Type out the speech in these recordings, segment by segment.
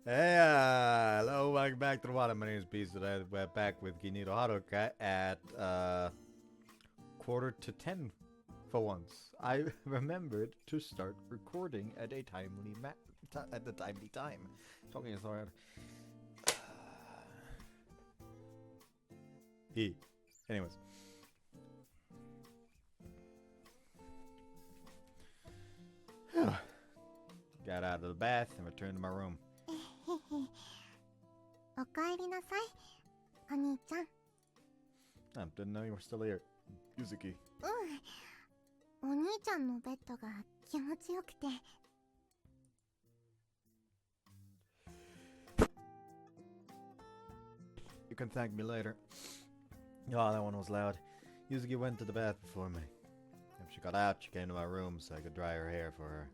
Hey, hello, welcome back to the water. My name is Beast. Today we're back with Haruka at quarter to 10 for once. I remembered to start recording at a timely at the timely time. Talking is hard. Anyways. Got out of the bath and returned to my room. おかえりなさい、お兄ちゃん。I didn't know you were still here, Yuzuki. お兄ちゃんのベッドが気持ちよくて。You can thank me later. Oh, that one was loud. Yuzuki went to the bath before me. If she got out, she came to my room so I could dry her hair for her.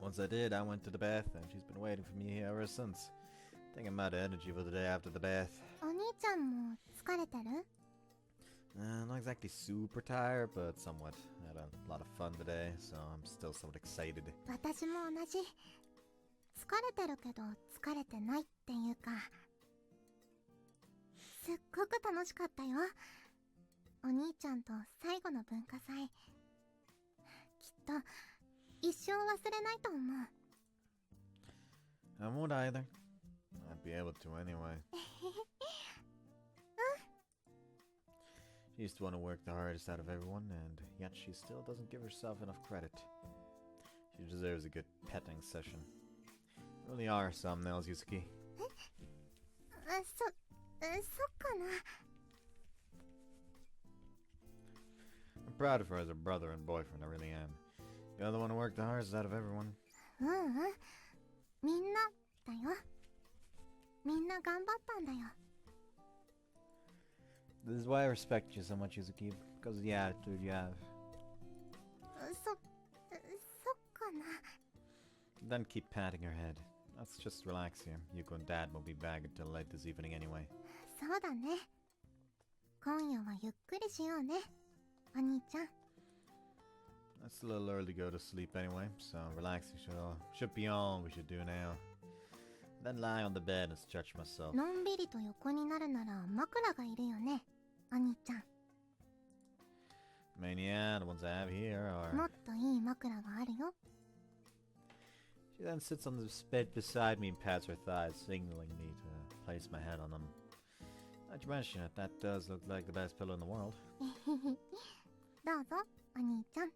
Once I did, I went to the bath, and she's been waiting for me here ever since. I think I'm out of energy for the day after the bath. お兄ちゃんも疲れてる？ Not exactly super tired, but somewhat. I had a lot of fun today, so I'm still somewhat excited. 私も同じ。疲れてるけど疲れてないっていうか。すっごく楽しかったよ。お兄ちゃんと最後の文化祭。きっと一生忘れないと思う。I won't either. I'd be able to anyway. She used to want to work the hardest out of everyone, and yet she still doesn't give herself enough credit. She deserves a good petting session. You really are some nails, Yuzuki. そっかな。I'm proud of her as a brother and boyfriend, I really am. You're the one who worked the hardest out of everyone. みんなだよ。みんな頑張ったんだよ。This is why I respect you so much, Yuzuki, because of the attitude you have. そっかな。Then keep patting her head. Let's just relax here. Yuko and Dad won't be back until late this evening anyway. そうだね。今夜はゆっくりしようね、お兄ちゃん。It's a little early to go to sleep anyway, so relaxing should be all we should do now. Then lie on the bed and stretch myself. のんびりと横になるなら枕がいるよね、お兄ちゃん。Mania, the ones I have here も are... っといい枕があるよ。She then sits on the bed beside me and pats her thighs, signaling me to place my head on them. Not to mention it, that does look like the best pillow in the world. どうぞ、お兄ちゃん。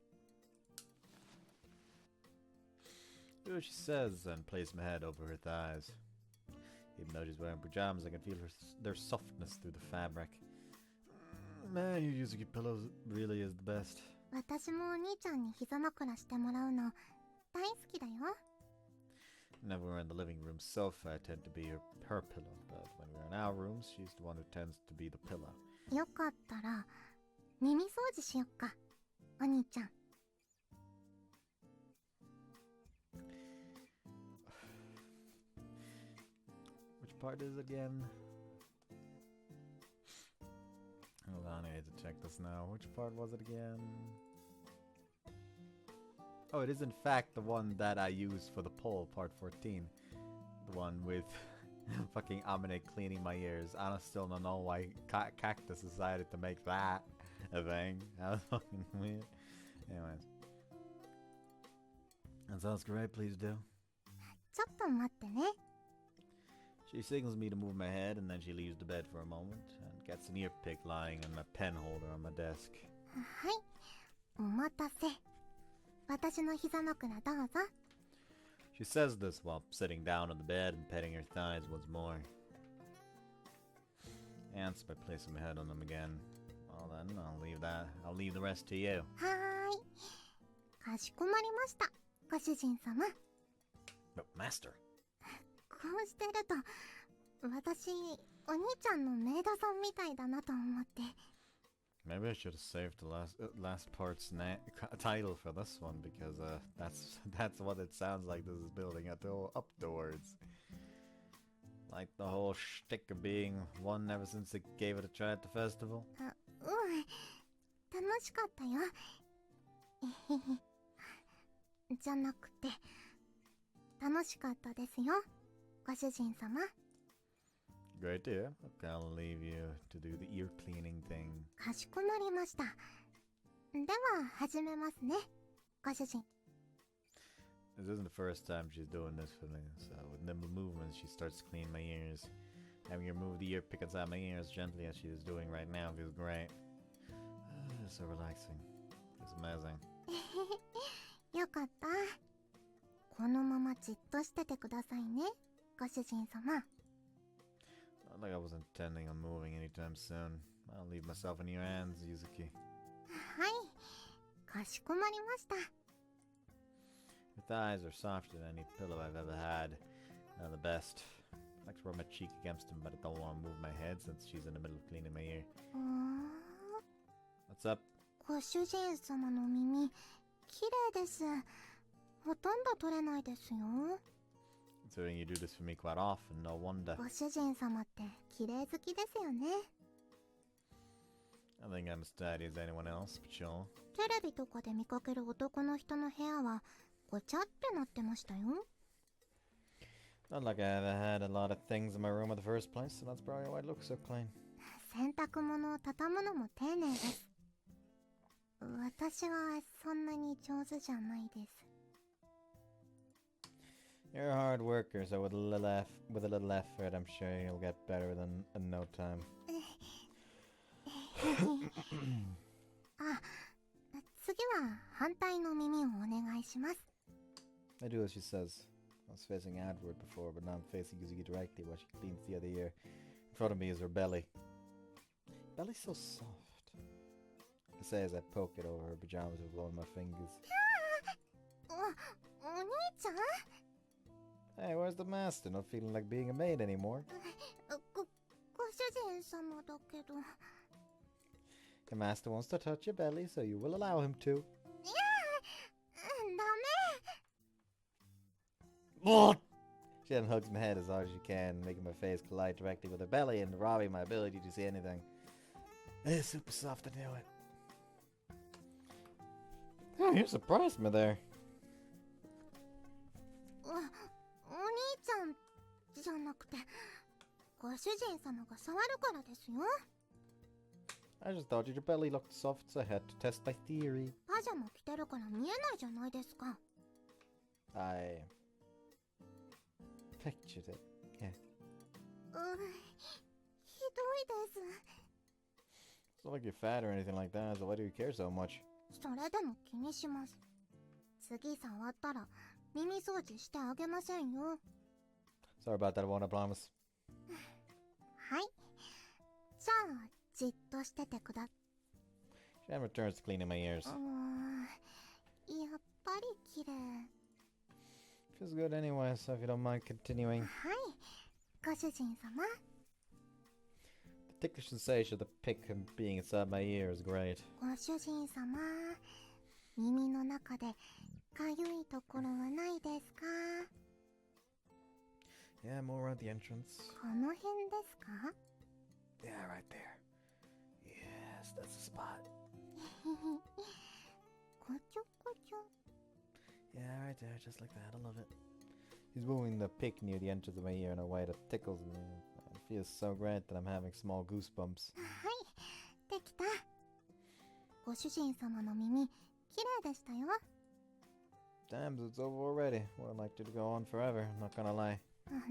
Do what she says and place my head over her thighs. Even though she's wearing pajamas, I can feel their softness through the fabric. Man, your Yuzuki pillow really is the best. 私もお兄ちゃんに膝枕してもらうの大好きだよ。Whenever we're in the living room sofa, I tend to be her pillow, but when we're in our rooms, she's the one who tends to be the pillow. よかったら耳掃除しよっか、お兄ちゃん。Which part is it again? Hold on, I need to check this now. Which part was it again? Oh, it is in fact the one that I used for the poll, part 14. The one with fucking Amine cleaning my ears. I still don't know why Cactus decided to make that a thing. That was fucking weird. Anyways. That sounds great, please do. ちょっと待ってね。She signals me to move my head, and then she leaves the bed for a moment and gets an ear pick lying on my pen holder on my desk. はい、お待たせ。私の膝枕どうぞ。She says this while sitting down on the bed and petting her thighs once more. Answer by placing my head on them again. Well then, I'll leave the rest to you. はーい。かしこまりました、ご主人様。But master. こうしてると、私、お兄ちゃんのメイドさんみたいだなと思って。Maybe I should have saved the last part's title for this one, because that's what it sounds like this is building up towards. Like the whole shtick of being one ever since they gave it a try at the festival. 楽しかったよ。じゃなくて、楽しかったですよ、ご主人様。 Great dear. Okay, I'll leave you to do the ear cleaning thing. かしこまりました。では始めますね、ご主人。 This isn't the first time she's doing this for me, so with nimble movements she starts to clean my ears. Having her move the ear pick inside my ears gently as she is doing right now feels great. So relaxing. It's amazing. よかった。このままじっとしててくださいね、ご主人様。 Not like I was intending on moving anytime soon. I'll leave myself in your hands, Yuzuki. はい、かしこまりました。 Your thighs are softer than any pillow I've ever had. The best. I like to rub my cheek against him, but I don't want to move my head since she's in the middle of cleaning my ear. What's up? ご主人様の耳、綺麗です。ほとんど取れないですよ。 Considering you do this for me quite often, no wonder. ご主人様って綺麗好きですよね。 I think I'm as tidy as anyone else, but sure. テレビとかで見かける男の人の部屋はごちゃってなってましたよ。 Not like I ever had a lot of things in my room in the first place, so that's probably why it looks so clean. 洗濯物を畳むのも丁寧です。私はそんなに上手じゃないです。 You're a hard worker, so with a little effort, I'm sure you'll get better in no time. あ、次は反対の耳をお願いします。 I do as she says. I was facing outward before, but now I'm facing Yuzuki directly while she cleans the other ear. In front of me is her belly. Belly's so soft. I say as I poke it over her pajamas with one of my fingers. お兄ちゃん？ Hey, where's the master? Not feeling like being a maid anymore. ご主人様だけど。 The master wants to touch your belly, so you will allow him to. いや、ダメ。 What? She then hugs my head as hard as she can, making my face collide directly with her belly and robbing my ability to see anything. It's super soft to do it. Oh, you surprised me there. お兄ちゃんじゃなくて、ご主人様が触るからですよ。 I just thought your belly looked soft, so I had to test my theory. パジャマ着てるから見えないじゃないですか。 I pictured it. Yeah. ひどいです。 It's not like you're fat or anything like that, so why do you care so much? それでも気にします。次触ったら耳掃除してあげませんよ。 Sorry about that, I won't, I promise. はい。じゃあ、じっとしててくだ。 She then returns to cleaning my ears. やっぱり綺麗。 Feels good anyway, so if you don't mind continuing. はい。ご主人様。 The ticklish sensation of the pick being inside my ear is great. ご主人様。耳の中でかゆいところはないですか？ Yeah, more around the entrance. この辺ですか？ Yeah, right there. Yes, that's the spot. こちょこちょ。 Yeah, right there, just like that. I love it. He's moving the pick near the entrance of my ear in a way that tickles me. It feels so great that I'm having small goosebumps. はい、できた。ご主人様の耳、綺麗でしたよ。 Damn, it's over already. Would have liked it to go on forever, not gonna lie.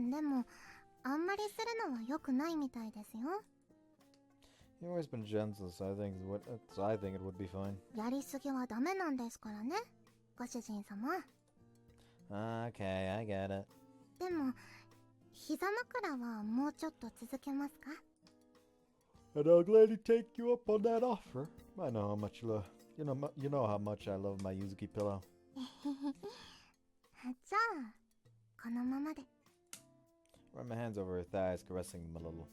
でも、あんまりするのは良くないみたいですよ。 You've always been gentle, so I think it would be fine. やりすぎはダメなんですからね、ご主人様。 Okay, I get it. でも、膝枕はもうちょっと続けますか？ And I'll gladly take you up on that offer. I know how much you know how much I love my Yuzuki pillow. じゃあ、このままで。 Run my hands over her thighs, caressing them a little.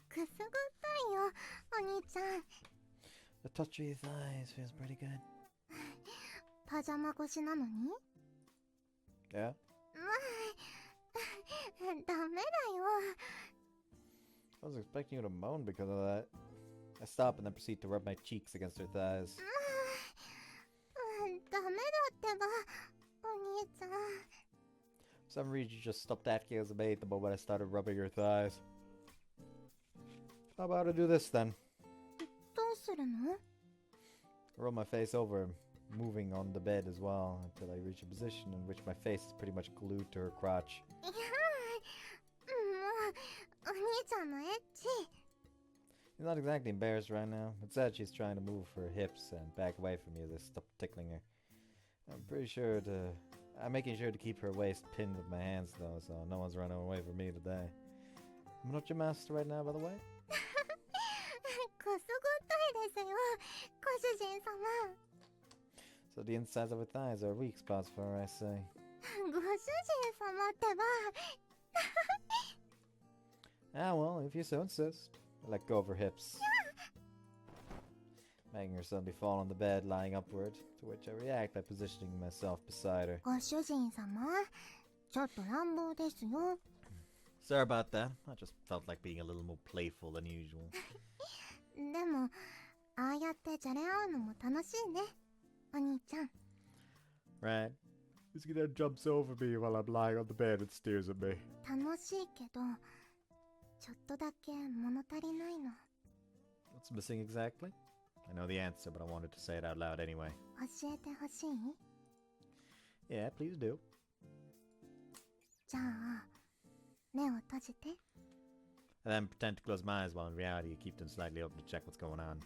くすぐったいよ、お兄ちゃん。 The touch of your thighs feels pretty good. パジャマ越しなのに？ Yeah? ダメだよ。 I was expecting you to moan because of that. I stop and then proceed to rub my cheeks against her thighs. ダメだってば、お兄ちゃん。some reason you just stopped acting as a mate the moment I started rubbing your thighs. How about I do this then? どうするの？ I roll my face over, moving on the bed as well, until I reach a position in which my face is pretty much glued to her crotch. いやもうお兄ちゃんのエッチ。 She's not exactly embarrassed right now. Instead, she's trying to move her hips and back away from me as I stop tickling her. I'm making sure to keep her waist pinned with my hands though, so no one's running away from me today. I'm not your master right now, by the way. くすぐったいですよ、ご主人様。 So the insides of her thighs are weak spots for her, I say. ご主人様ってば。 Ah, well, if you so insist. I let go of her hips, making her suddenly fall on the bed, lying upward, to which I react by positioning myself beside her. ご主人様、ちょっと乱暴ですよ。 Sorry about that. I just felt like being a little more playful than usual. でも、ああやってじゃれ合うのも楽しいね、お兄ちゃん。 Right. Yuzuki then jumps over me while I'm lying on the bed and stares at me. 楽しいけど、ちょっとだけ物足りないの。 What's missing exactly? I know the answer, but I wanted to say it out loud anyway. 教えてほしい？ Yeah, please do. じゃあ、目を閉じて。 I then pretend to close my eyes while in reality I keep them slightly open to check what's going on.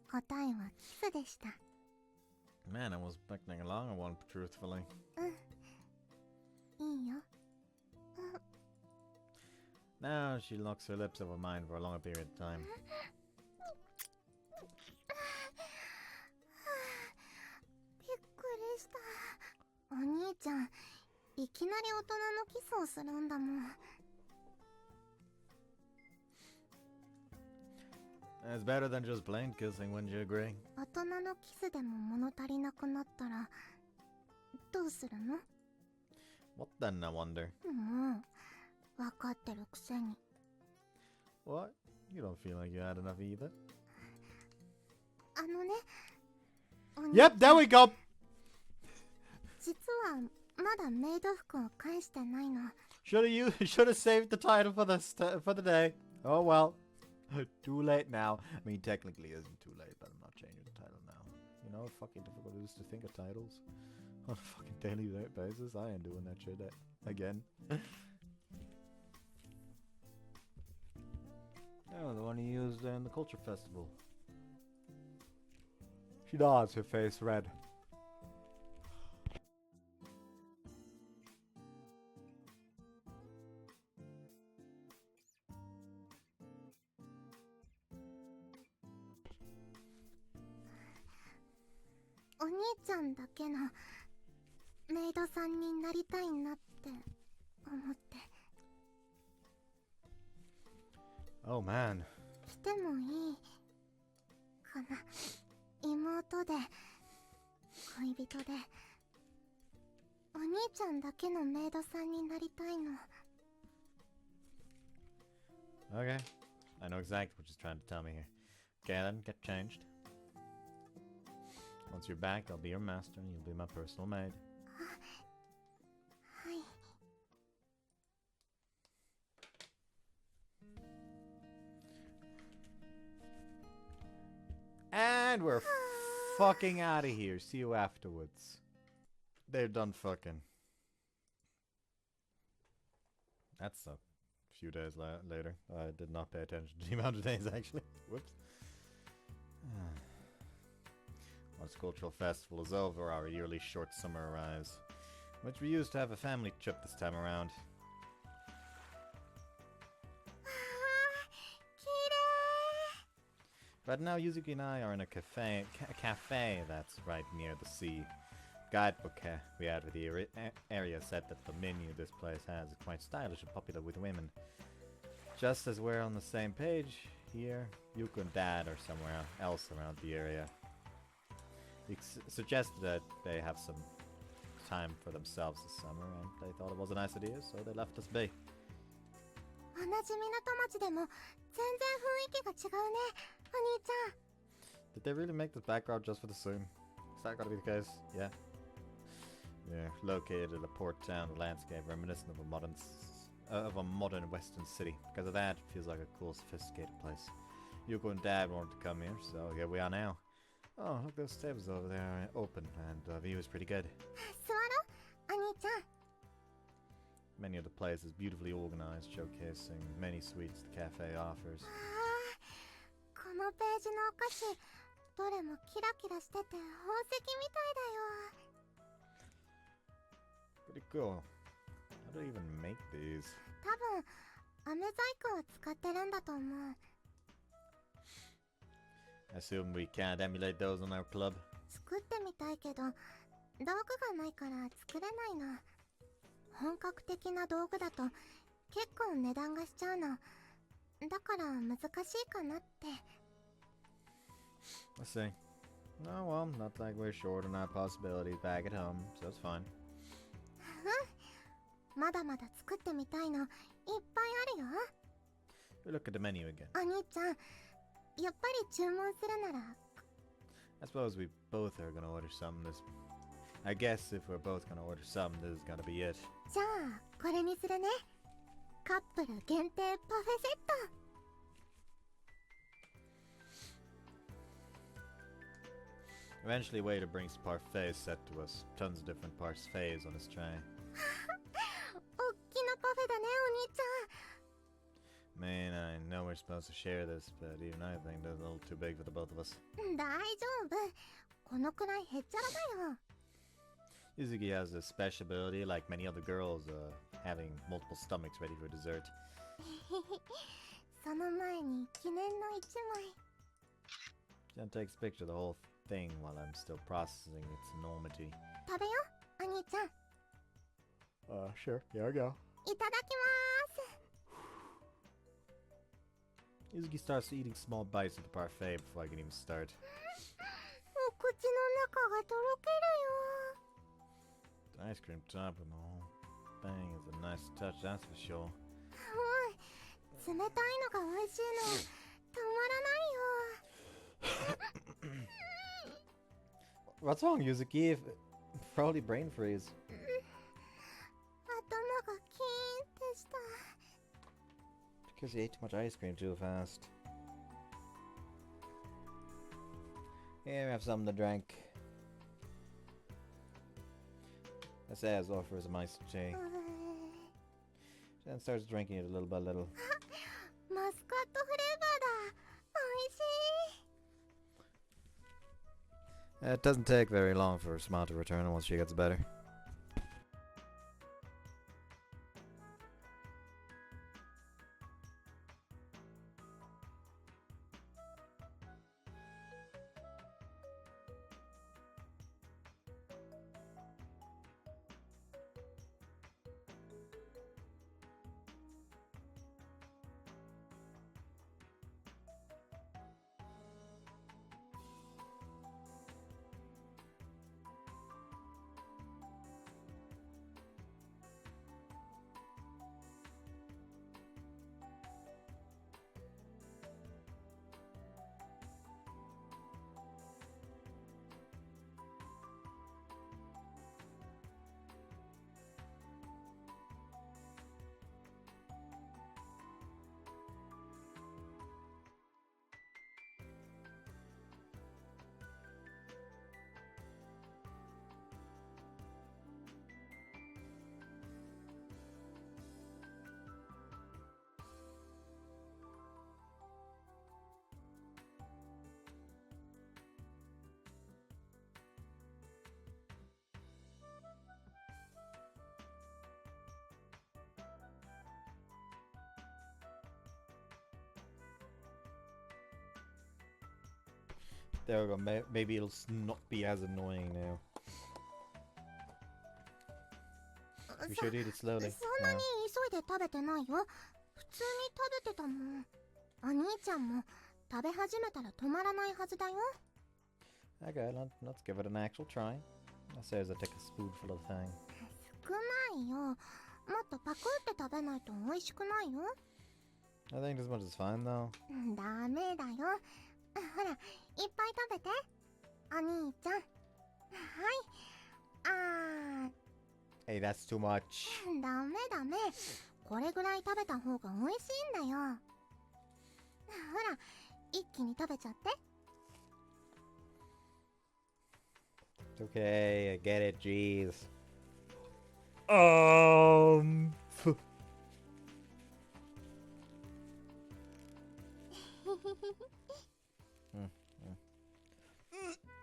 答えはキスでした。 Man, I was expecting a longer one, truthfully. いいよ。 Now she locks her lips over mine for a longer period of time. びっくりした。お兄ちゃん、いきなり大人のキスをするんだもん。 It's better than just plain kissing, wouldn't you agree? 大人のキスでも物足りなくなったら、どうするの？ What then, I wonder? もう、わかってるくせに。 What? You don't feel like you had enough either? あのね、お兄 Yep, there we go! 実はまだメイド服を返してないの。 Should have saved the title for for the day. Oh well. Too late now. I mean, technically it isn't too late, but I'm not changing the title now. You know how fucking difficult it is to think of titles on a fucking daily basis? I ain't doing that shit again. Oh, the one he used in the culture festival. She nods, her face red.「お兄ちゃんだけのメイドさんになりたいなって思って。 Oh man. 来てもいいかな。妹で恋人でお兄ちゃんだけのメイドさんになりたいの。 Okay. I know exactly what she's trying to tell me here. Okay then, get changed. Once you're back, I'll be your master and you'll be my personal maid. はい。 And we're fucking out of here. See you afterwards. They're done fucking. That's a few days later. I did not pay attention to the amount of days actually. Whoops. Once cultural festival is over, our yearly short summer arrives, which we used to have a family trip this time around. わあ、きれい。 But now Yuzuki and I are in a cafe that's right near the sea. Guidebook we had for the area said that the menu this place has is quite stylish and popular with women. Just as we're on the same page here, Yuko and Dad are somewhere else around the area. He suggested that they have some time for themselves this summer, and they thought it was a nice idea, so they left us be. 同じ港町でも全然雰囲気が違うね、お兄ちゃん。 Did they really make this background just for the scene? Is that gotta be the case? Yeah. Yeah, located in a port town with landscape reminiscent of a modern western city. Because of that, it feels like a cool, sophisticated place. Yuko and Dad wanted to come here, so here we are now. Oh, look, those tables over there are open, and the view is pretty good. 座ろう、お兄ちゃん。 Many of the place is beautifully organized, showcasing many sweets the cafe offers. このページのお菓子、どれもキラキラしてて宝石みたいだよ。 Pretty cool. How do they even make these? 多分飴細工を使ってるんだと思う。 I assume we can't emulate those on our club. 作ってみたいけど道具がないから作れないの。本格的な道具だと結構値段がしちゃうの。だから難しいかなって。 Let's see. Oh well, not like we're short on our possibilities back at home, so it's fine. まだまだ作ってみたいのいっぱいあるよ。 We look at the menu again. お兄ちゃん、やっぱり注文するなら。 I suppose we both are gonna order some this. I guess if we're both gonna order some, this is gonna be it. じゃあこれにするね。カップル限定パフェセット。 Eventually, a waiter brings parfaits set to us. Tons of different parfaits on his tray. おっきなパフェだね、お兄ちゃん。 Man, I know we're supposed to share this, but even I think that's a little too big for the both of us. 大丈夫。このくらいへっちゃらだよ。 Yuzuki has a special ability, like many other girls, having multiple stomachs ready for dessert. その前に記念の一枚。 Jen takes a picture of the whole thing while I'm still processing its enormity. 食べよ、お兄ちゃん。 Sure. Here we go. いただきまーす。 Yuzuki starts eating small bites of the parfait before I can even start. お口の中がとろけるよ。 The ice cream top and the whole thing is a nice touch, that's for sure. 冷たいのが美味しいの止まらないよ。 What's wrong, Yuzuki? Probably brain freeze. 頭がキーンってした。 Because you ate too much ice cream too fast. Here, have something to drink. Says offers a nice tea. Jen starts drinking it little by little. マスカットフレーバーだ。美味しい。 It doesn't take very long for her smile to return once she gets better. There we go. Maybe it'll not be as annoying now. We should eat it slowly. そんなに急いで食べてないよ。普通に食べてたもん。お兄ちゃんも食べ始めたら止まらないはずだよ。 Okay, let's give it an actual try. I say as I take a spoonful of the thing. 少ないよ。もっとパクって食べないと美味しくないよ。 I think this much is fine though. ダメだよ。ほら、いっぱい食べて。お兄ちゃん。はい。Hey, that's too much. ダメダメ。これぐらい食べた方が美味しいんだよ。ほら、一気に食べちゃって。It's okay, I get it, jeez.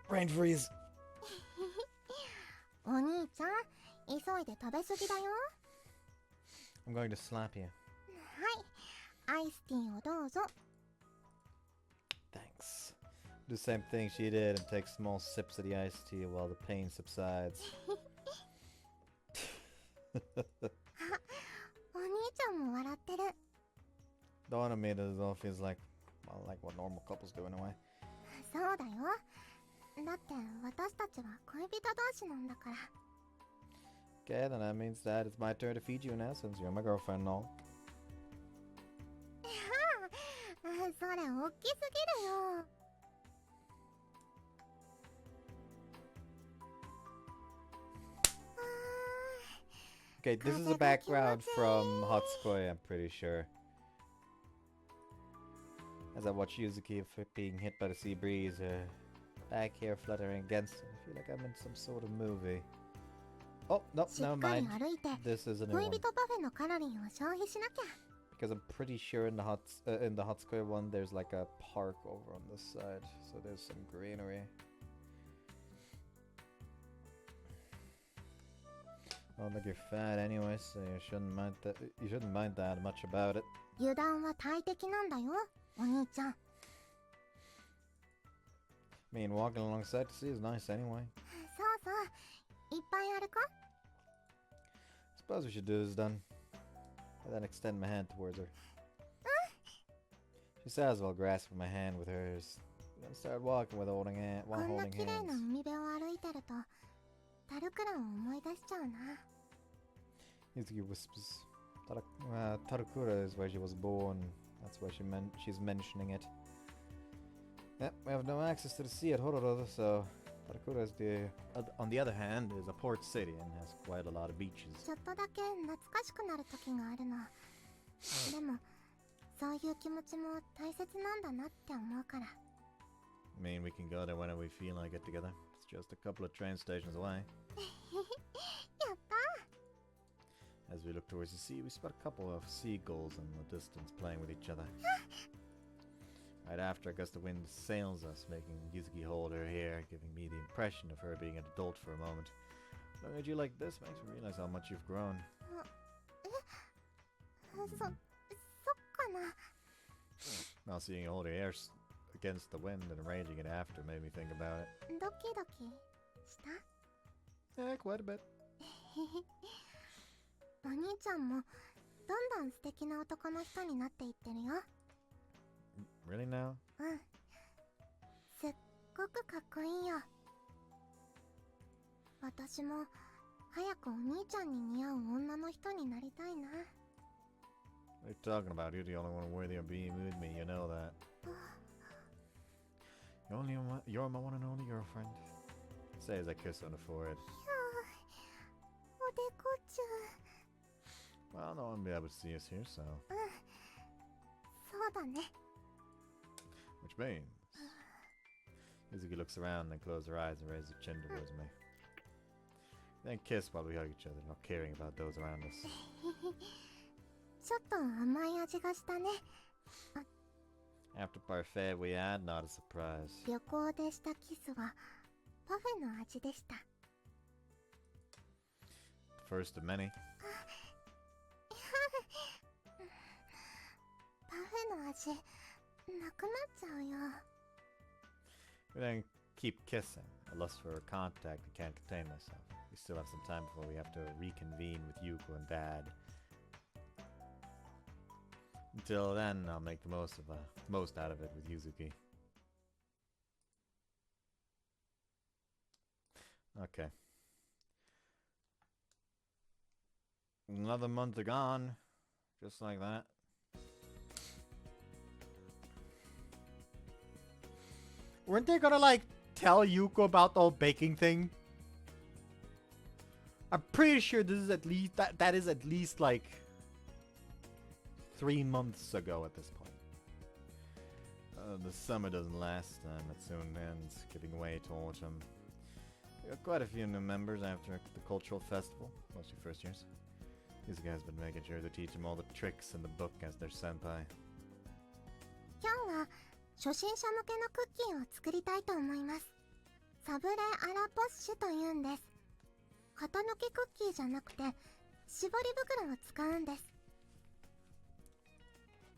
Brain freeze. お兄ちゃん、急いで食べ過ぎだよ。I'm going to slap you. はい、アイスティーをどうぞ。Thanks. Do the same thing she did and take small sips of the iced tea while the pain subsides. お兄ちゃんも笑ってる。Don't want to admit it all feels like, well, like what normal couples do in a way. そうだよ。だって私たちは恋人同士なんだから。Okay, then that means that it's my turn to feed you now since you're my girlfriend and all. それ大きすぎるよ。Okay, this is a background from Hatsukoi, I'm pretty sure. As I watch Yuzuki being hit by the sea breeze, back hair fluttering against him. I feel like I'm in some sort of movie. Oh, no, し never っかり mind. 歩いて This is a new 恋 one. 人パフェのカロリーを消費しなきゃ。 Because I'm pretty sure in the Hatsukoi one, there's like a park over on this side. So there's some greenery. I don't think you're fat anyway, so you shouldn't mind that much about it. 油断は大敵なんだよ、お兄ちゃん。 I mean, walking alongside the sea is nice anyway. そうそう、いっぱい歩こ Suppose we should do this then. And then extend my hand towards her. She says while grasping my hand with hers. Then start walking with holding う。こんな holding 綺麗な hands. 海辺を歩いてるとタルクランを思い出しちゃうな。 Yuzuki whispers. Tarukura is where she was born. That's why she's mentioning it. Yep, we have no access to the sea at Hororo, so Tarukura is on the other hand, is a port city and has quite a lot of beaches. ちょっとだけ懐かしくなる時があるの。でもそういう気持ちも大切なんだなって思うから。 I mean, we can go there whenever we feel like it together. It's just a couple of train stations away. やった。 As we look towards the sea, we spot a couple of seagulls in the distance playing with each other. Right after, a gust of wind sails us, making Yuzuki hold her hair, giving me the impression of her being an adult for a moment. Looking at you like this makes me realize how much you've grown. そっかな。 Now seeing you hold her hair against the wind and arranging it after made me think about it. ドキドキした？ Yeah, quite a bit. お兄ちゃんもどんどん素敵な男の人になっていってるよ。 Really now? うん。すっごくかっこいいよ。私も早くお兄ちゃんに似合う女の人になりたいな。 What are you talking about? You're the only one worthy of being with me, you know that. You're my one and only girlfriend. Say as I kiss her on the forehead. おでこちゅう。 Well, no one will be able to see us here, so. そうだね。 Which means. Yuzuki looks around, then closes her eyes and raises her chin towards me. Then kiss while we hug each other, not caring about those around us. ちょっと甘い味がしたね。 After parfait we had, not a surprise. 旅行でしたキスはパフェの味でした。 First of many. パフェの味なくなっちゃうよ。 We then keep kissing, a lust for contact and can't contain myself. We still have some time before we have to reconvene with Yuko and Dad. Until then, I'll make the most out of it with Yuzuki. Okay. Another month gone, just like that. Weren't they gonna, like, tell Yuko about the whole baking thing? I'm pretty sure this is at least that is at least like 3 months ago at this point. The summer doesn't last, and it soon ends, giving way to autumn. We got quite a few new members after the cultural festival, mostly first years. These guys been making sure to teach them all the tricks in the book as their senpai. 今日は初心者向けのクッキーを作りたいと思います。サブレアラポッシュというんです。型抜きクッキーじゃなくて絞り袋を使うんです。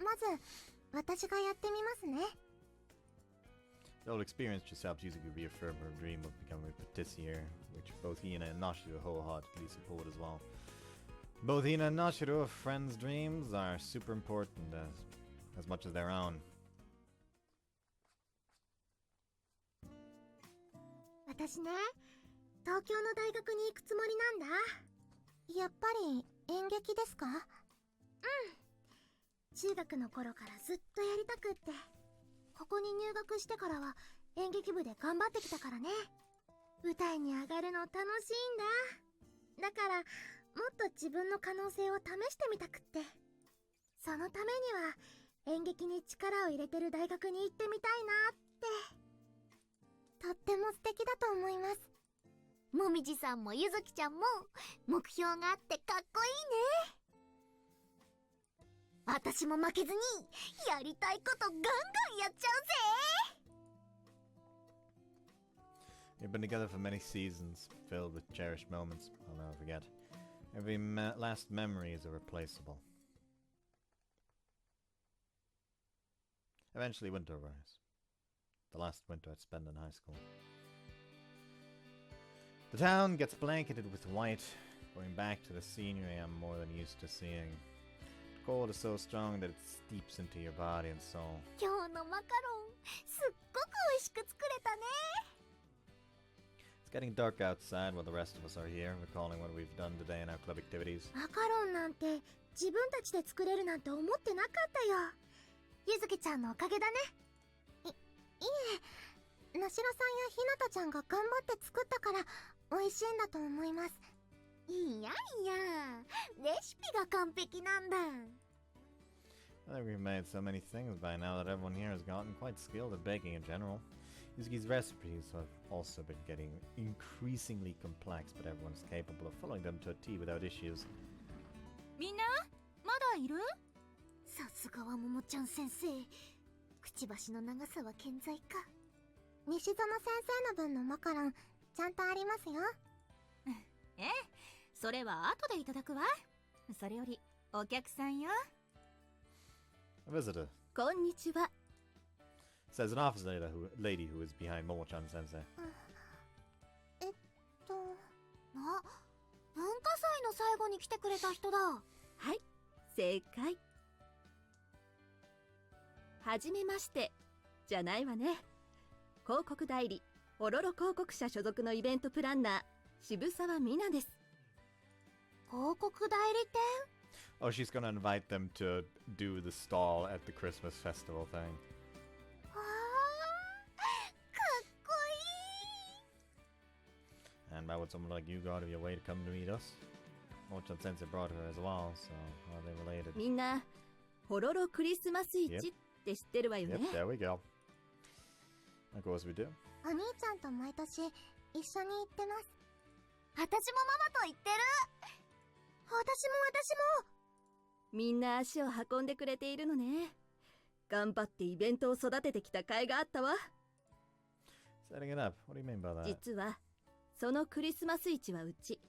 まず私がやってみますね。The old experience just helps Yuzuki reaffirm her dream of becoming a patissier, which both Hina and Nashiro wholeheartedly support as well. Both Hina and Nashiro, friends' dreams are super important as much as their own. 私ね、東京の大学に行くつもりなんだ。やっぱり演劇ですか？うん。中学の頃からずっとやりたくって。ここに入学してからは演劇部で頑張ってきたからね。舞台に上がるの楽しいんだ。だからもっと自分の可能性を試してみたくって。そのためには演劇に力を入れてる大学に行ってみたいなって。とっても素敵だと思います。もみじさんもゆずきちゃんも目標があってかっこいいね。私も負けずにやりたいことガンガンやっちゃうぜ。 We've been together for many seasons, filled with cherished moments I'll never forget. Every last memory is irreplaceable. Eventually winter arrives. The last winter I'd spend in high school. The town gets blanketed with white, going back to the scenery I'm more than used to seeing. The cold is so strong that it steeps into your body and soul. 今日のマカロンすっごく美味しく作れたね。 It's getting dark outside while the rest of us are here, recalling what we've done today in our club activities. マカロンなんて自分たちで作れるなんて思ってなかったよ。ゆずきちゃんのおかげだね。いえ、なしろさんやひなたちゃんが頑張って作ったから美味しいんだと思います。いやいや、レシピが完璧なんだ。 I think we've made so many things by now that everyone here has gotten quite skilled at baking in general. Yuzuki's recipes have also been getting increasingly complex, but everyone's capable of following them to a T without issues. みんな、まだいる？さすがはももちゃん先生。くちばしの長さは健在か。西園先生の分のマカロン、ちゃんとありますよ。ええ、それは後でいただくわ。それより、お客さんよ。A visitor. こんにちは。Says an office lady who is behind Momo-chan sensei. あ、文化祭の最後に来てくれた人だ。はい、正解。はじめまして、じゃないわね。広告代理、オロロ広告社所属のイベントプランナー、渋沢美奈です。広告代理店？ Oh, she's gonna invite them to do the stall at the Christmas festival thing. わあ、かっこいい。 And why would someone like you go out of your way to come to meet us? Momo-chan sensei brought her as well, so are they related? みんな、ホロロクリスマス市って知ってるわよね。Yep, there we go. Of course we do. お兄ちゃんと毎年一緒に行ってます。私もママと行ってる。私も。みんな足を運んでくれているのね。頑張ってイベントを育ててきた甲斐があったわ。Setting it up. What do you mean by that? 実はそのクリスマス市はうち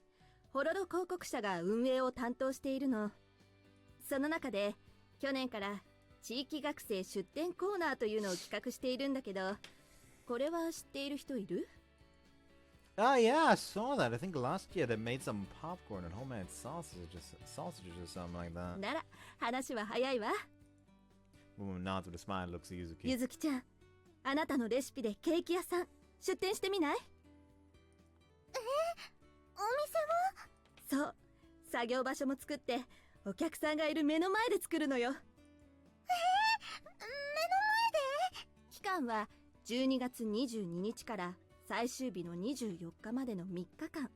ホロロ広告社が運営を担当しているの。その中で去年から地域学生出店コーナーというのを企画しているんだけど、これは知っている人いる？ Oh yeah, I saw that. I think last year they made some popcorn and homemade sausages or something like that. なら話は早いわ。 Woman nods with a smile, looks at Yuzuki. ゆずきちゃん、あなたのレシピでケーキ屋さん出店してみない？お店を？そう、作業場所も作ってお客さんがいる目の前で作るのよ。目の前で？期間は12月22日から最終日の24日までの3日間。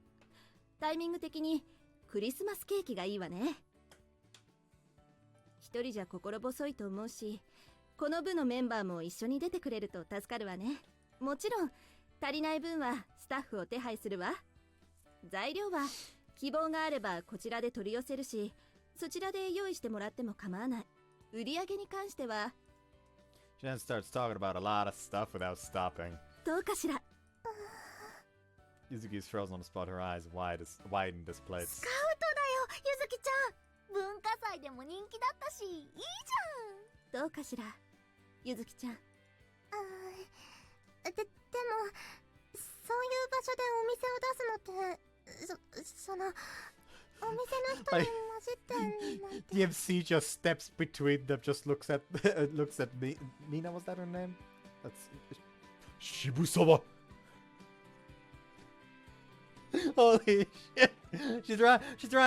タイミング的にクリスマスケーキがいいわね。一人じゃ心細いと思うし、この部のメンバーも一緒に出てくれると助かるわね。もちろん足りない分はスタッフを手配するわ。材料は希望があればこちらで取り寄せるし、そちらで用意してもらっても構わない。売り上げに関しては。 She then starts talking about a lot of stuff without stopping. どうかしら。 Yuzuki is frozen on the spot, her eyes widen this place. スカウトだよ、ゆずきちゃん。文化祭でも人気だったし、いいじどうかしら、ゆずきちゃん。ゃん。でも、そういう場所でお店を出すのって、その、お店の人に混じってなんて。The MC just steps between them, just looks at me. Mina, was that her name? That's Shibusawa. Holy shit! She's trying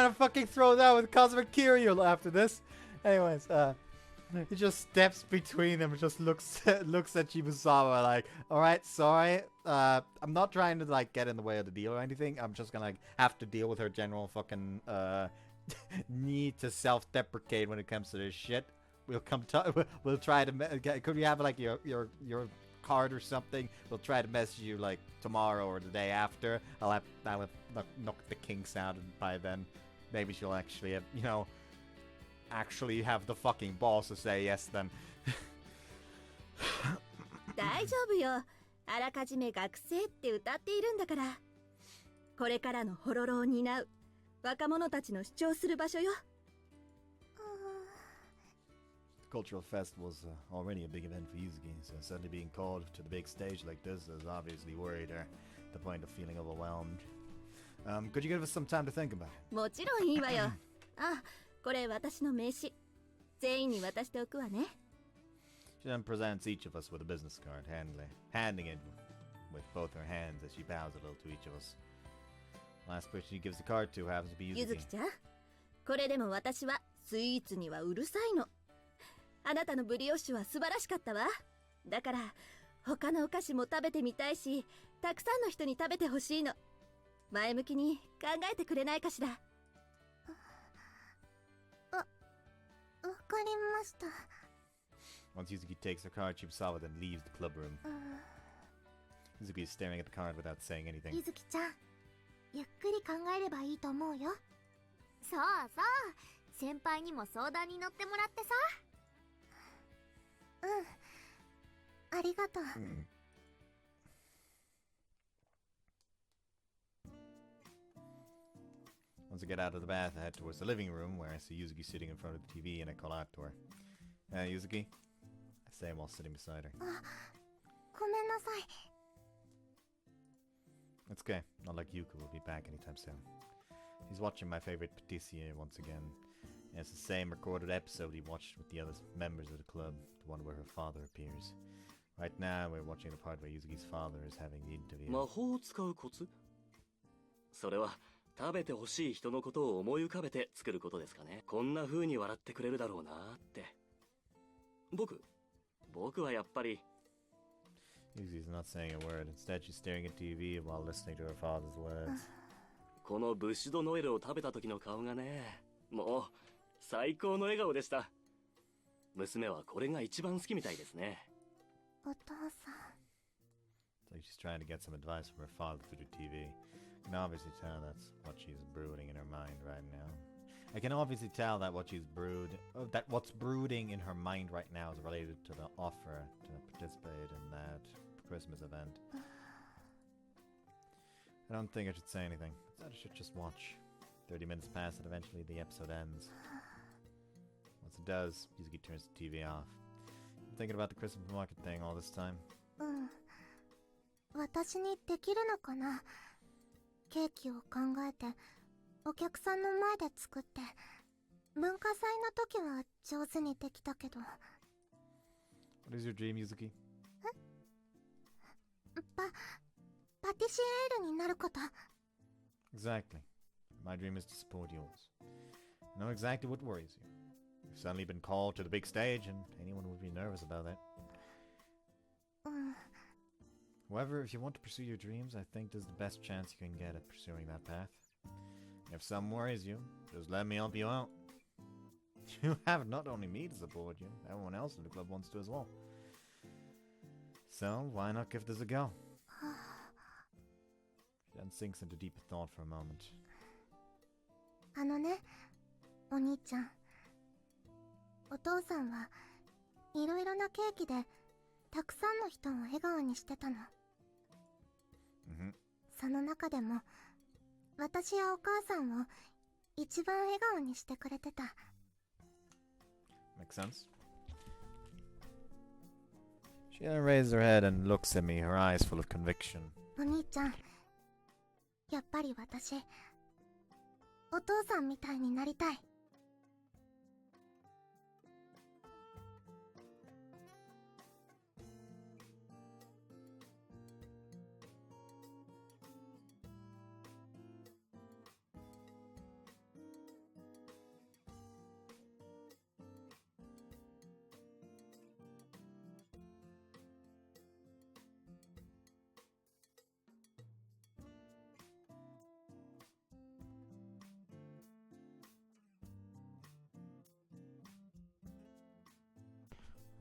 to fucking throw down with Cosmic Kiryu after this. Anyways, he just steps between them and just looks at Shibusawa like, alright, sorry. I'm not trying to like get in the way of the deal or anything. I'm just gonna like have to deal with her general fucking need to self-deprecate when it comes to this shit. We'll try to could we have like your card or something? We'll try to message you like tomorrow or the day after. I'll have knock the kinks out, and by then maybe she'll actually have, actually have the fucking balls to say yes then. 大丈夫よ。あらかじめ学生って歌っているんだから。これからのホロロを担う若者たちの主張する場所よ。Cultural festival's already a big event for Yuzuki, so suddenly being called to the big stage like this has obviously worried her, to the point of feeling overwhelmed. Could you give us some time to think about it? もちろんいいわよ。あ、これ私の名刺。全員に渡しておくわね。She then presents each of us with a business card, handing it with both her hands as she bows a little to each of us. Last person she gives the card to happens to be ゆず Yuzuki. きちゃん、これでも私はスイーツにはうるさいの。あなたのブリオッシュは素晴らしかったわ。だから他のお菓子も食べてみたいし、たくさんの人に食べてほしいの。前向きに考えてくれないかしら。わかりました。Once Yuzuki takes her card, Shibusawa then leaves the club room. Yuzuki is staring at the card without saying anything. ゆずきちゃん、ゆっくり考えればいいと思うよ。そうそう、先輩にも相談に乗ってもらってさ。ありがとう。Once I get out of the bath, I head towards the living room where I see Yuzuki sitting in front of the TV and I call out to her. Yuzuki? I say while sitting beside her. ごめんなさい。It's okay, not like Yuka will be back anytime soon. He's watching my favorite Patissier once again. And it's the same recorded episode he watched with the other members of the club, the one where her father appears. Right now, we're watching the part where Yuzuki's father is having the interview. 魔法を使うコツ？それは食べてほしい人のことを思い浮かべて作ることですかね。こんな風に笑ってくれるだろうなって。僕はやっぱり。Yuzuki's not saying a word. Instead, she's staring at TV while listening to her father's words. このブッシュドノエルを食べた時の顔がね、もう最高の笑顔でした。娘はこれが一番好きみたいですね。お父さん。It's like she's trying to get some advice from her father through the TV. I can obviously tell that's what she's brooding in her mind right now. I can obviously tell that what's brooding in her mind right now is related to the offer to participate in that Christmas event. I don't think I should say anything. I should just watch. 30 minutes pass and eventually the episode ends. Once it does, Yuzuki turns the TV off. I'm thinking about the Christmas market thing all this time. 私にできるのかな。ケーキを考えてお客さんの前で作って。文化祭の時は上手にできたけど。 What is your dream, Yuzuki? パティシエールになること。 Exactly. My dream is to support yours. I know exactly what worries you. You've suddenly been called to the big stage, and anyone would be nervous about that. However, if you want to pursue your dreams, I think this is the best chance you can get at pursuing that path. If something worries you, just let me help you out. You have not only me to support you, everyone else in the club wants to as well. So, why not give this a go? She then sinks into deep thought for a moment. あのね、お兄ちゃん。お父さんはいろいろなケーキでたくさんの人を笑顔にしてたの。その中でも私やお母さんを一番笑顔にしてくれてた。Makes sense. She then raises her head and looks at me, her eyes full of conviction. お兄ちゃん、やっぱり私、お父さんみたいになりたい。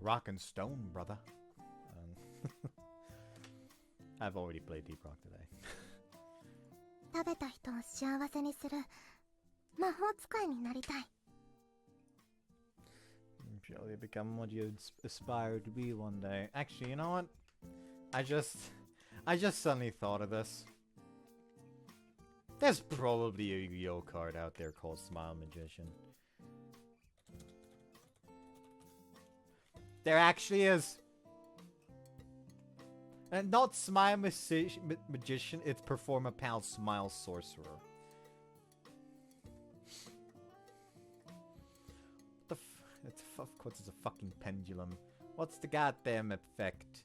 Rock and Stone, brother. I've already played Deep Rock today. 食べた人を幸せにする魔法使いになりたい。Surely become what you aspire to be one day. Actually, you know what? I just suddenly thought of this. There's probably a Yu-Gi-Oh card out there called Smile Magician. There actually is. And not Smile Magician, it's Perform a Pal Smile Sorcerer. Of course it's a fucking pendulum. What's the goddamn effect?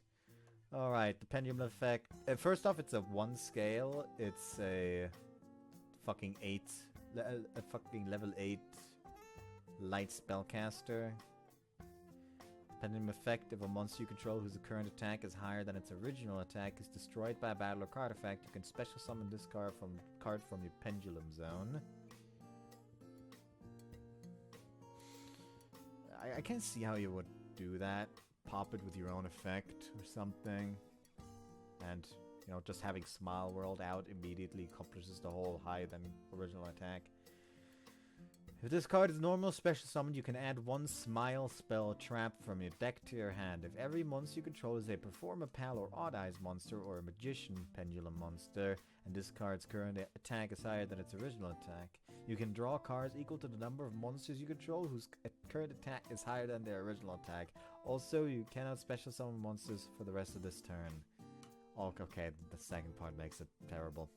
Alright, the pendulum effect. First off, it's a 1 scale. It's a fucking 8. A fucking level 8 light spellcaster. Pendulum effect, if a monster you control whose current attack is higher than its original attack is destroyed by a battle or card effect, you can special summon this card from your pendulum zone. I can't see how you would do that. Pop it with your own effect or something. And, you know, just having Smile World out immediately accomplishes the whole higher than original attack. If this card is normal special summoned, you can add 1 Smile spell trap from your deck to your hand. If every monster you control is a Perform a Pal or Odd Eyes monster or a Magician Pendulum monster, and this card's current attack is higher than its original attack, you can draw cards equal to the number of monsters you control whose current attack is higher than their original attack. Also, you cannot special summon monsters for the rest of this turn. Oh, okay, the second part makes it terrible.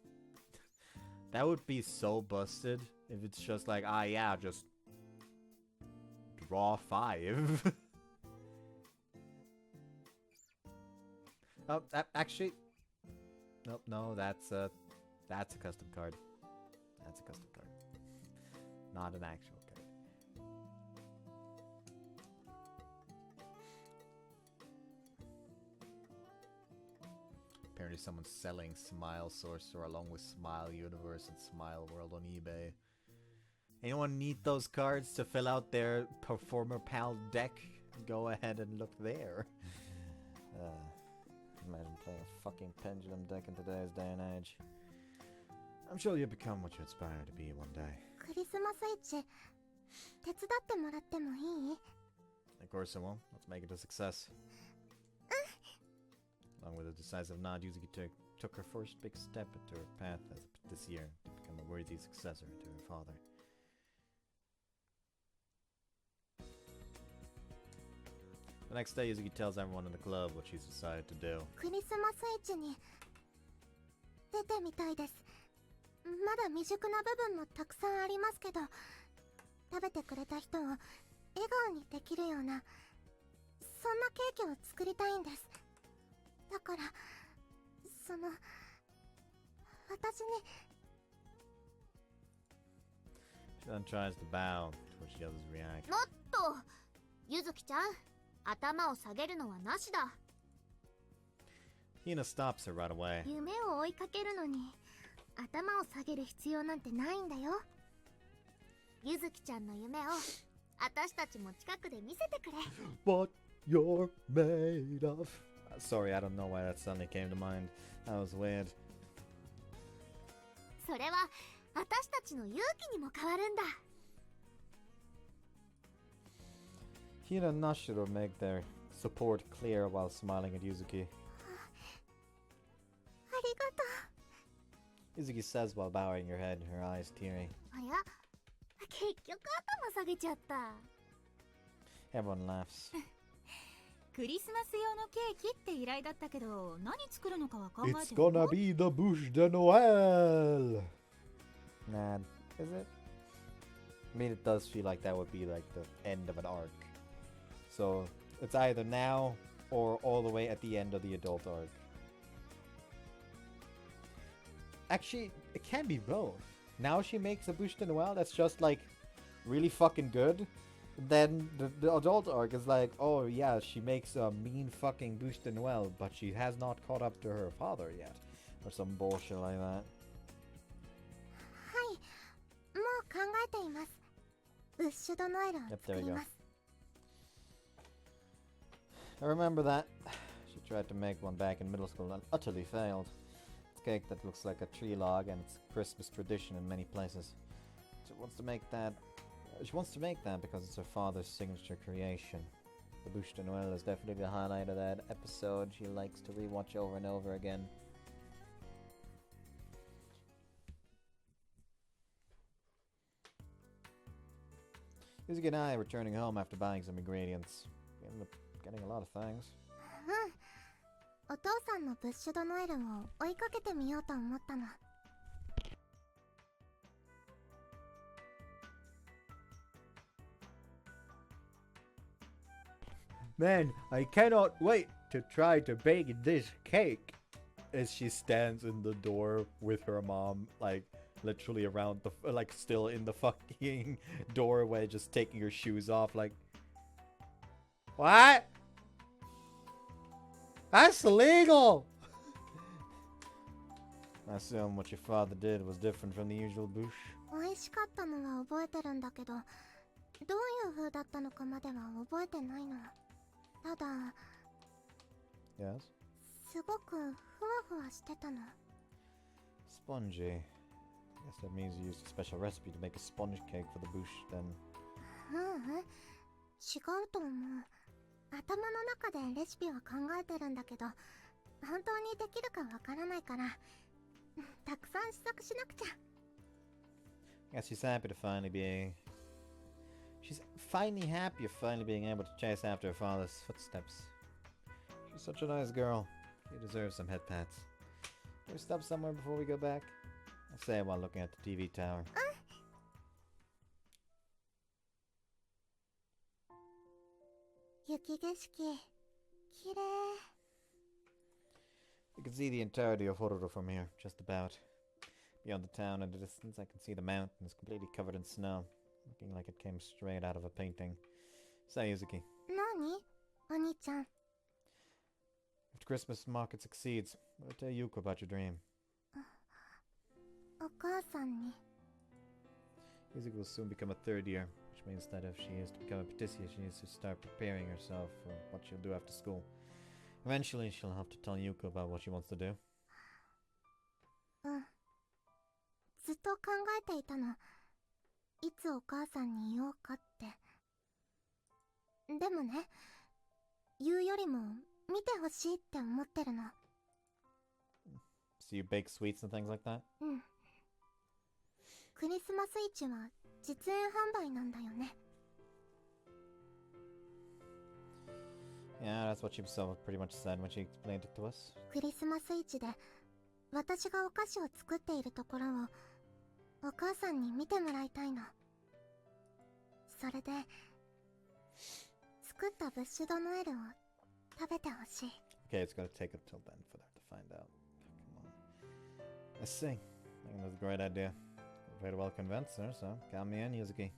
That would be so busted if it's just like, yeah, just draw 5. Oh, actually, nope, no, that's a custom card. That's a custom card, not an actual card. Apparently someone's selling Smile Sorcerer along with Smile Universe and Smile World on eBay. Anyone need those cards to fill out their Performer Pal deck? Go ahead and look there. Imagine playing a fucking pendulum deck in today's day and age. I'm sure you'll become what you aspire to be one day. クリスマス市、手伝ってもらってもいい？ Of course I will. Let's make it a success. Along with a decisive nod, Yuzuki took her first big step into her path this year to become a worthy successor to her father. The next day, Yuzuki tells everyone in the club what she's decided to do. クリスマス市に出てみたいです。まだ未熟な部分もたくさんありますけど、食べてくれた人を笑顔にできるような、そんなケーキを作りたいんです。だから、私に。She then tries to bow, to which the others react. もっとゆずきちゃん、頭を下げるのはなしだ。 Hina stops her right away. 夢を追いかけるのに頭を下げる必要なんてないんだよ。ゆずきちゃんの夢を私たちも近くで見せてくれ。 What you're made of. Sorry, I don't know why that suddenly came to mind. That was weird. それは私たちの勇気にも変わるんだ。 Hina and Nashiro make their support clear while smiling at Yuzuki. ありがと Yuzuki says while bowing her head, her eyes teary. あや、結局頭下げちゃった。 Everyone laughs. クリスマス用のケーキって依頼だったけど、何作るのかは考えてる It's gonna be the bûche de Noël! Nah, is it? I mean, it does feel like that would be like the end of an arc. So, it's either now or all the way at the end of the adult arc. Actually, it can be both. Now she makes a bûche de Noël that's just like really fucking good. Then the adult arc is like, oh yeah, she makes a mean fucking bûche de Noël, but she has not caught up to her father yet. Or some bullshit like that. はい、もう考えています。ブッシュドノエルを Yep, 作 there we り go. ます。 I remember that. She tried to make one back in middle school and utterly failed. It's a cake that looks like a tree log and it's a Christmas tradition in many places. She wants to make that because it's her father's signature creation. The bûche de Noël is definitely the highlight of that episode she likes to rewatch over and over again. Yuzuki and I are returning home after buying some ingredients. We ended up getting a lot of things. うん。お父さんのブッシュドノエルを追いかけてみようと思ったの。Man, I cannot wait to try to bake this cake. As she stands in the door with her mom, like literally around the like still in the fucking doorway, just taking her shoes off, like, what? That's illegal. I assume what your father did was different from the usual bûche. 美味しかったのは覚えてるんだけど、どういう風だったのかまでは覚えてないの。ただ、 Yes? すごくふわふわしてたの。 Spongy. I guess that means you used a special recipe to make a sponge cake for the bûche then. うんうん、違うと思う。頭の中でレシピは考えてるんだけど、本当にできるかわからないから、たくさん試作しなくちゃ。 I guess she's happy to finally be... She's finally happy of finally being able to chase after her father's footsteps. She's such a nice girl. She deserves some head pats. Can we stop somewhere before we go back? I say while looking at the TV tower. 雪景色、綺麗。 You can see the entirety of Hororo from here, just about. Beyond the town in the distance, I can see the mountains completely covered in snow, looking like it came straight out of a painting. Say, Yuzuki. 何？お兄ちゃん。 If the Christmas market succeeds, we'll tell Yuko about your dream. お母さんに。 Yuzuki will soon become a third year, which means that if she is to become a Patissier, she needs to start preparing herself for what she'll do after school. Eventually, she'll have to tell Yuko about what she wants to do. うん。ずっと考えていたの。いつお母さんに言おうかって。でもね、言うよりも見てほしいって思ってるの。So you bake sweets and things like that? うん。クリスマス市は実演販売なんだよね。Yeah, that's what she pretty much said when she explained it to us. クリスマス市で私がお菓子を作っているところをお母さんに見てもらいたいの。それで作ったブッシュドノエルを食べてほしい。 Okay, it's gonna take until then for them to find out. Come on. Let's see. I think that's a great idea. Very well convinced her, so count me in, Yuzuki.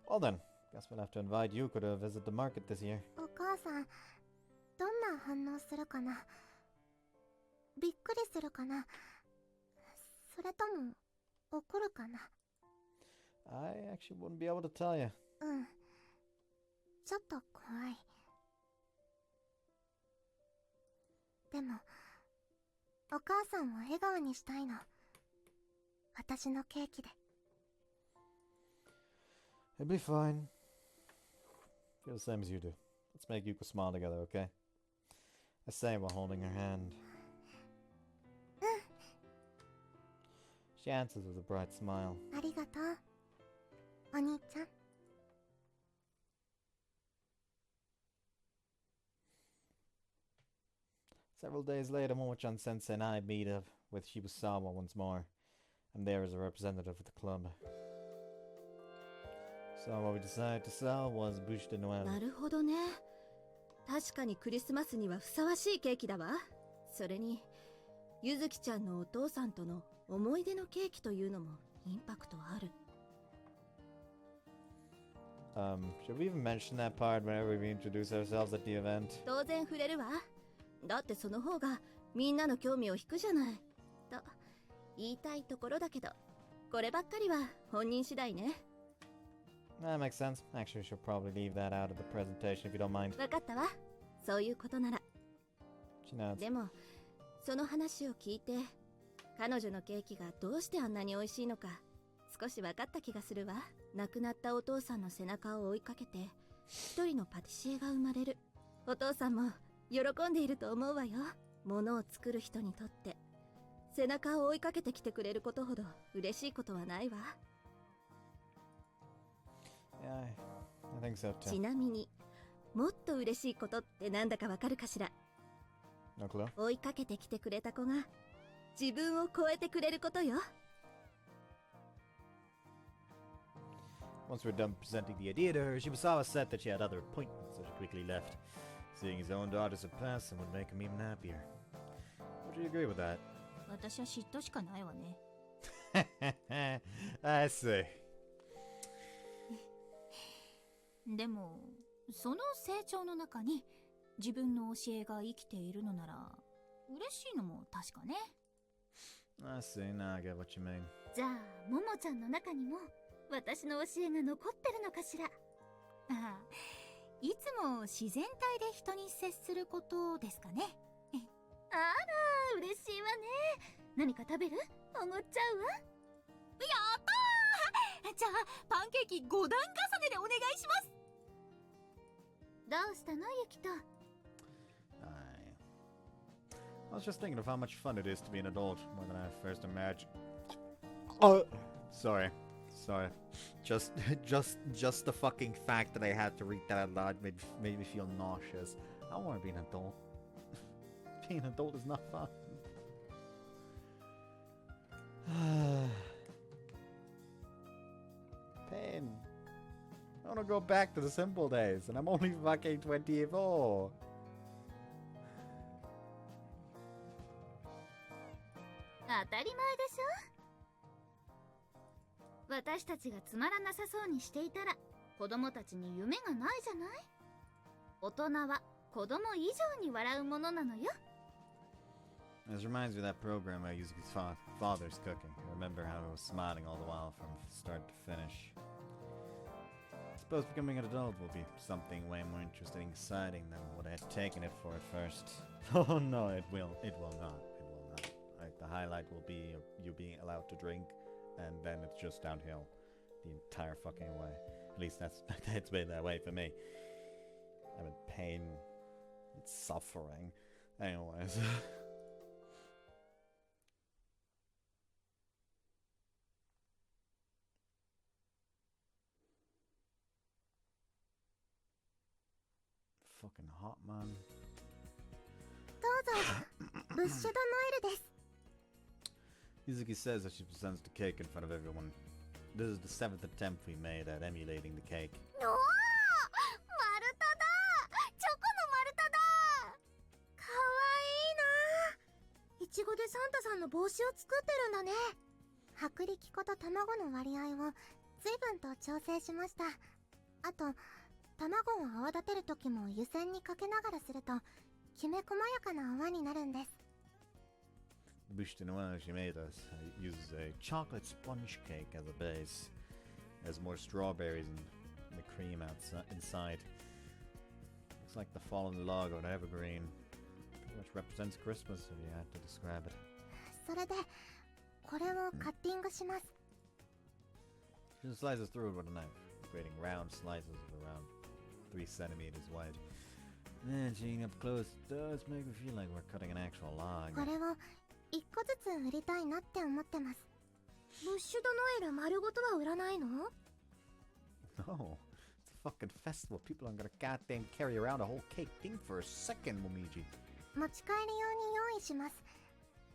Well then, guess we'll have to invite Yuko to visit the market this year. お母さん、どんな反応するかな。びっくりするかな、それとも怒るかな。 I actually wouldn't be able to tell you. うん、ちょっと怖い。でもお母さんを笑顔にしたいの、私のケーキで。 It'll be fine. Feel the same as you do. Let's make Yuko smile together, okay? I say while holding her hand. She answers with a bright smile. ありがとうお兄ちゃん。 Several days later, Momo-chan Sensei and I meet up with Shibusawa once more. I'm there as a representative of the club. So what we decided to sell was Bûche de Noël. なるほどね。確かにクリスマスにはふさわしいケーキだわ。それにゆずきちゃんのお父さんとの思い出のケーキというのもインパクトある。Should we even mention that part whenever we introduce ourselves at the event? 当然触れるわ。だってその方がみんなの興味を引くじゃない。と言いたいところだけど、こればっかりは本人次第ね。That makes sense. Actually, we should probably leave that out of the presentation if you don't mind. わかったわ。そういうことなら。She nods. でもその話を聞いて、彼女のケーキがどうしてあんなに美味しいのか少し分かった気がするわ。亡くなったお父さんの背中を追いかけて一人のパティシエが生まれる。お父さんも喜んでいると思うわよ。物を作る人にとって背中を追いかけてきてくれることほど嬉しいことはないわ。 Yeah, I think so ち too. なみにもっと嬉しいことってなんだかわかるかしら。 No clue? 追いかけてきてくれた子が自分を超えてくれることよ。 Once we're done presenting the idea to her, Shibusawa said that she had other appointments, so she quickly left. Seeing his own daughter surpass him would make him even happier. Would you agree with that? 私は嫉妬しかないわね。I see. でもその成長の中に自分の教えが生きているのなら嬉しいのも確かね。 I see, now I get what you mean. じゃあももちゃんの中にも私の教えが残ってるのかしら。ああ、いつも自然体で人に接することですかね。あら嬉しいわね。何か食べる？おごっちゃうわ。やったー。じゃあパンケーキ5段重ねでお願いします。どうしたのゆきと。I was just thinking of how much fun it is to be an adult, more than I first imagined. Oh, sorry. Just the fucking fact that I had to read that out loud made me feel nauseous. I don't want to be an adult. Being an adult is not fun. Pain. I want to go back to the simple days, and I'm only fucking 24. 当たり前でしょ。私たちがつまらなさそうにしていたら子供たちに夢がないじゃない。大人は子供以上に笑うものなのよ。 This reminds me of that program where Yuzuki's father's cooking. I remember how he was smiling all the while from start to finish. I suppose becoming an adult will be something way more interesting and exciting than what I had taken it for at first. Oh no, it will not. Like, the highlight will be you being allowed to drink, and then it's just downhill the entire fucking way. At least that's been that way for me. I'm in pain and suffering. Anyways. Fucking hot, man. どうぞブッシュドノエルです。 Yuzuki says that she presents the cake in front of everyone. This is the 7th attempt we made at emulating the cake. おお、丸太だ。チョコの丸太だ。かわいいな。いちごでサンタさんの帽子を作ってるんだね。薄力粉と卵の割合を随分と調整しました。あと卵を泡立てる時も湯煎にかけながらするときめ細やかな泡になるんです。The bûche de Noël she made us uses a chocolate sponge cake as a base. There's more strawberries and the cream inside. Looks like the fallen log of an evergreen. Pretty much represents Christmas if you had to describe it. それでこれをカッティングします。 She just slices through it with a knife, creating round slices of around 3 centimeters wide. And seeing up close does make me feel like we're cutting an actual log. これを1個ずつ売りたいなって思ってます。ブッシュドノエル丸ごとは売らないの？ No, it's a fucking festival. People aren't gonna goddamn carry around a whole cake. Think for a second, Momiji. 持ち帰り用に用意します。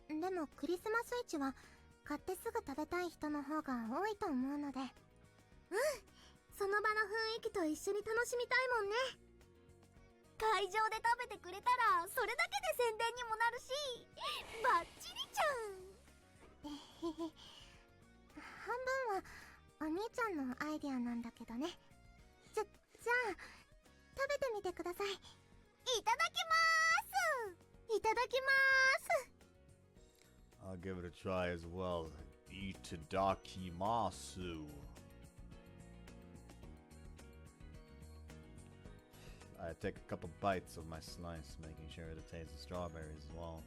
でもクリスマス市は買ってすぐ食べたい人の方が多いと思うので。うん、その場の雰囲気と一緒に楽しみたいもんね。会場で食べてくれたらそれだけで宣伝にもなるし、バッチリじゃん。半分はお兄ちゃんのアイディアなんだけどね。じゃあ食べてみてください。いただきまーす。いただきまーす。 I'll give it a try as well. Itadakimasu. I take a couple bites of my slice, making sure it tastes the strawberries as well.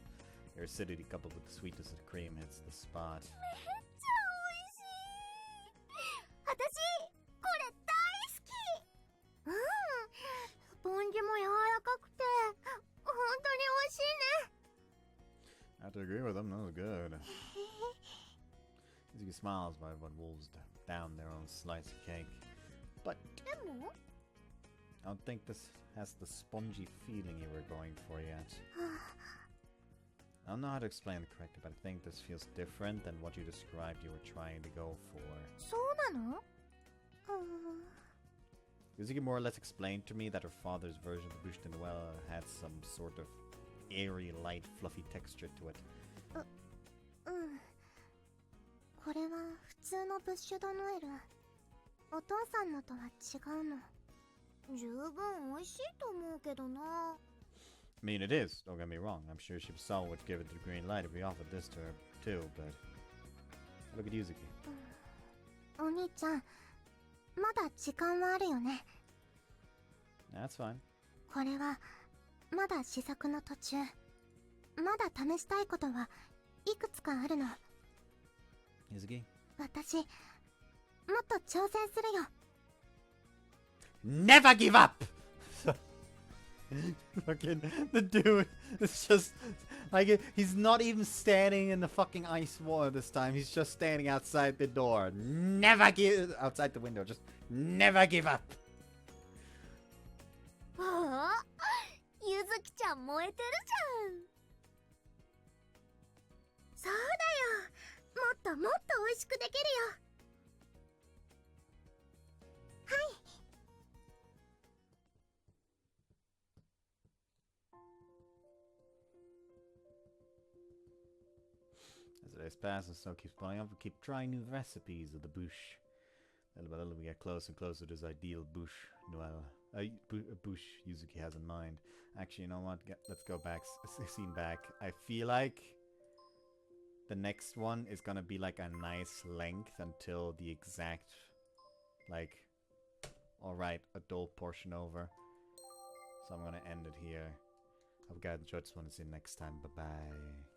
Your acidity coupled with the sweetness of the cream hits the spot. めっちゃ美味しい。私これ大好き。うん、スポンジも柔らかくて本当に美味しいね。 I have to agree with them, that was good. Yuzuki smiles by everyone wolves down their own slice of cake. But でも I don't think this has the spongy feeling you were going for yet. I don't know how to explain it correctly, but I think this feels different than what you described you were trying to go for. そうなの？Yuzuki more or less explained to me that her father's version of the Bûche de Noël had some sort of airy, light, fluffy texture to it. うん。これは普通のブッシュドノエル。お父さんのとは違うの。十分美味しいと思うけどな。 I mean, it is, don't get me wrong. I'm sure she saw would give it the green light if we offered this to her, too, but... Look at Yuzuki. お兄ちゃん、まだ時間はあるよね。 That's fine. これはまだ試作の途中。まだ試したいことはいくつかあるの。 Yuzuki? 私、もっと挑戦するよ。 Never give up! Fucking the dude is just like he's not even standing in the fucking ice water this time. He's just standing outside the door. Never give outside the window. Just never give up. ああ、ゆずきちゃん燃えてるじゃん。そうだよ。もっともっと美味しくできるよ。はい。 As the days pass and snow keeps piling up, we keep trying new recipes of the bûche. Little by little, we get closer and closer to this ideal bûche Noël. Bûche Yuzuki has in mind. Actually, you know what? Let's go back. Scene back. I feel like the next one is gonna be like a nice length until the exact, like, alright, adult portion over. So I'm gonna end it here. Hope you guys enjoyed this one. See you next time. Bye bye.